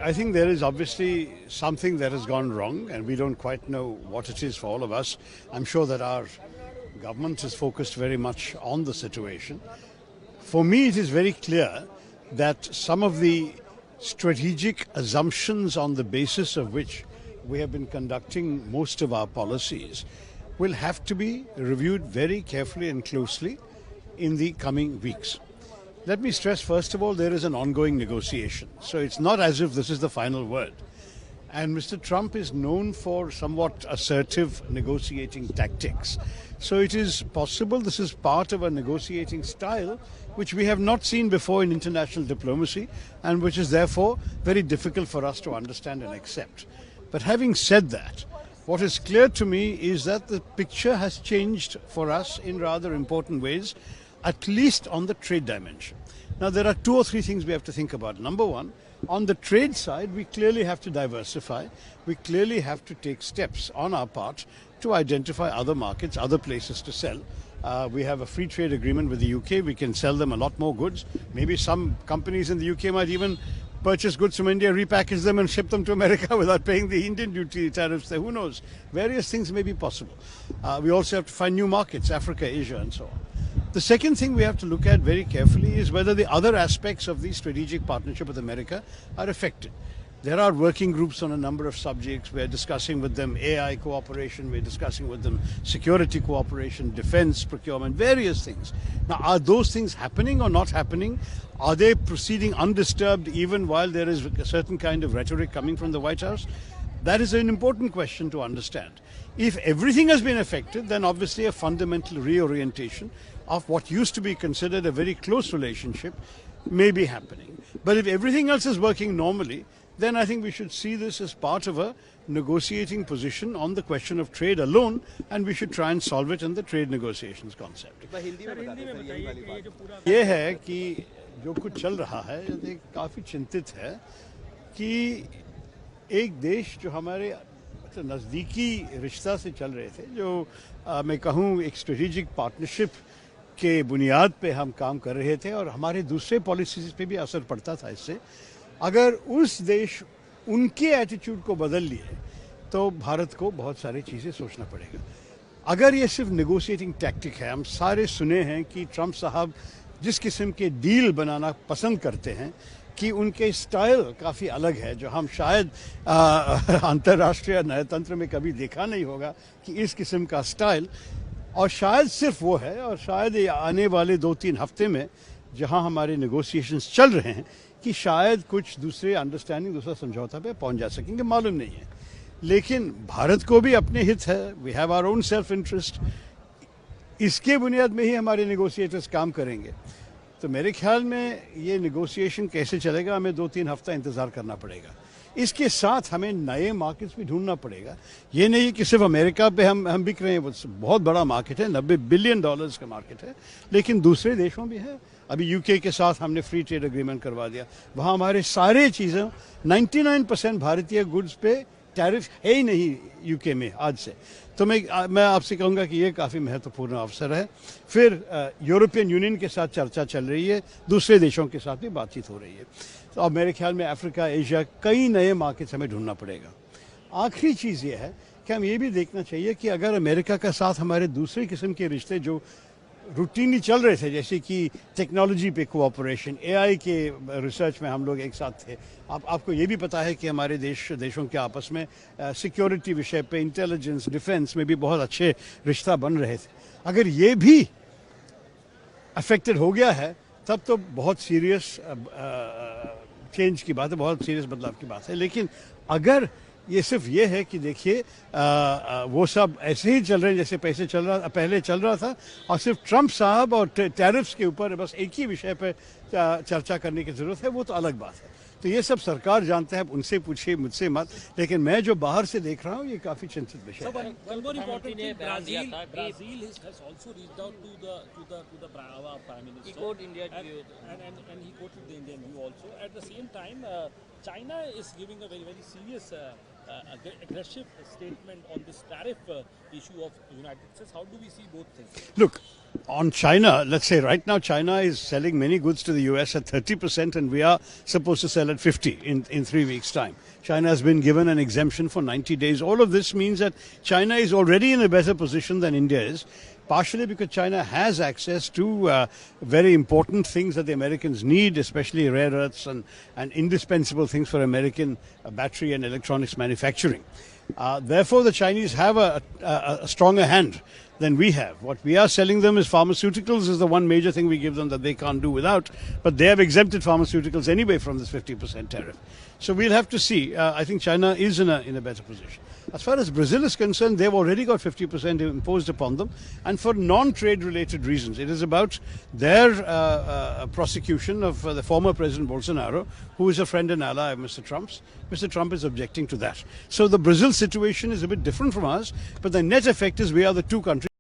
I think there is obviously something that has gone wrong, and we don't quite know what it is for all of us. I'm sure that our government is focused very much on the situation. For me, it is very clear that some of the strategic assumptions on the basis of which we have been conducting most of our policies will have to be reviewed very carefully and closely in the coming weeks. Let me stress, first of all, there is an ongoing negotiation. So it's not as if this is the final word. And Mr. Trump is known for somewhat assertive negotiating tactics. So it is possible this is part of a negotiating style which we have not seen before in international diplomacy and which is therefore very difficult for us to understand and accept. But having said that, what is clear to me is that the picture has changed for us in rather important ways, at least on the trade dimension. Now, there are two or three things we have to think about. Number one, on the trade side, we clearly have to diversify. We clearly have to take steps on our part to identify other markets, other places to sell. We have a free trade agreement with the UK. We can sell them a lot more goods. Maybe some companies in the UK might even purchase goods from India, repackage them and ship them to America without paying the Indian duty tariffs there. Who knows? Various things may be possible. We also have to find new markets, Africa, Asia, and so on. The second thing we have to look at very carefully is whether the other aspects of the strategic partnership with America are affected. There are working groups on a number of subjects. We're discussing with them AI cooperation, we're discussing with them security cooperation, defense procurement, various things. Now, are those things happening or not happening? Are they proceeding undisturbed even while there is a certain kind of rhetoric coming from the White House? That is an important question to understand. If everything has been affected, then obviously a fundamental reorientation of what used to be considered a very close relationship may be happening. But if everything else is working normally, then I think we should see this as part of a negotiating position on the question of trade alone, and we should try and solve it in the trade negotiations concept. ये है कि जो कुछ चल रहा है, ये काफ़ी चिंतित है कि एक देश जो हमारे नज़दीकी रिश्ता से चल रहे थे, जो मैं कहूँ एक स्ट्रेटेजिक पार्टनरशिप के बुनियाद पे हम काम कर रहे थे और हमारे दूसरे पॉलिसीज पे भी असर पड़ता था इससे, अगर उस देश उनके एटीट्यूड को बदल लिए तो भारत को बहुत सारी चीज़ें सोचना पड़ेगा. अगर ये सिर्फ नेगोशिएटिंग टैक्टिक है, हम सारे सुने हैं कि ट्रंप साहब जिस किस्म के डील बनाना पसंद करते हैं कि उनके स्टाइल काफ़ी अलग है, जो हम शायद अंतर्राष्ट्रीय न्यायतंत्र में कभी देखा नहीं होगा कि इस किस्म का स्टाइल, और शायद सिर्फ वो है, और शायद ये आने वाले 2-3 हफ्ते में जहां हमारे नेगोशिएशंस चल रहे हैं कि शायद कुछ दूसरे अंडरस्टैंडिंग, दूसरा समझौता पे पहुंच जा सकेंगे, मालूम नहीं है. लेकिन भारत को भी अपने हित है, we have our own self interest, इसके बुनियाद में ही हमारे नेगोशिएटर्स काम करेंगे. तो मेरे ख्याल में ये नेगोशिएशन कैसे चलेगा, हमें 2-3 हफ्ता इंतज़ार करना पड़ेगा. इसके साथ हमें नए मार्केट्स भी ढूंढना पड़ेगा. ये नहीं कि सिर्फ अमेरिका पे हम बिक रहे हैं, वो बहुत बड़ा मार्केट है, $90 बिलियन का मार्केट है, लेकिन दूसरे देशों भी है. अभी यूके के साथ हमने फ्री ट्रेड एग्रीमेंट करवा दिया. वहाँ हमारे सारे चीज़ें 99% भारतीय गुड्स पे टैरिफ है ही नहीं यूके में आज से. तो मैं आपसे कहूँगा कि ये काफ़ी महत्वपूर्ण अवसर है. फिर यूरोपियन यूनियन के साथ चर्चा चल रही है, दूसरे देशों के साथ भी बातचीत हो रही है. तो अब मेरे ख्याल में अफ्रीका, एशिया, कई नए मार्केट्स हमें ढूंढना पड़ेगा. आखिरी चीज़ ये है कि हम ये भी देखना चाहिए कि अगर अमेरिका के साथ हमारे दूसरे किस्म के रिश्ते जो रूटीनली चल रहे थे, जैसे कि टेक्नोलॉजी पे कोऑपरेशन, एआई के रिसर्च में हम लोग एक साथ थे. आपको ये भी पता है कि हमारे देशों के आपस में सिक्योरिटी विषय पे, इंटेलिजेंस, डिफेंस में भी बहुत अच्छे रिश्ता बन रहे थे. अगर ये भी अफेक्टेड हो गया है तब तो बहुत सीरियस चेंज की बात है, बहुत सीरियस बदलाव की बात है. लेकिन अगर ये सिर्फ ये है कि देखिए वो सब ऐसे ही चल रहे हैं जैसे पहले चल रहा था, और सिर्फ ट्रंप साहब और टैरिफ्स के ऊपर बस एक ही विषय पे चर्चा करने की ज़रूरत है, वो तो अलग बात है. तो ये सब सरकार जानते हैं, उनसे पूछिए, मुझसे मत. लेकिन मैं जो बाहर से देख रहा हूँ ये काफ़ी चिंतित विषय है. He quoted India's view and he quoted the Indian view also. At the same time, China is giving a very, very serious, aggressive statement on this tariff issue of United States. How do we see both things? Look, on China, let's say right now China is selling many goods to the US at 30% and we are supposed to sell at 50 in 3 weeks' time. China has been given an exemption for 90 days. All of this means that China is already in a better position than India is, partially because China has access to very important things that the Americans need, especially rare earths and indispensable things for American battery and electronics manufacturing. Therefore, the Chinese have a stronger hand than we have. What we are selling them is pharmaceuticals is the one major thing we give them that they can't do without, but they have exempted pharmaceuticals anyway from this 50% tariff. So we'll have to see. I think China is in a better position. As far as Brazil is concerned, they've already got 50% imposed upon them, and for non-trade related reasons. It is about their prosecution of the former President Bolsonaro, who is a friend and ally of Mr. Trump's. Mr. Trump is objecting to that. So the Brazil situation is a bit different from ours, but the net effect is we are the two countries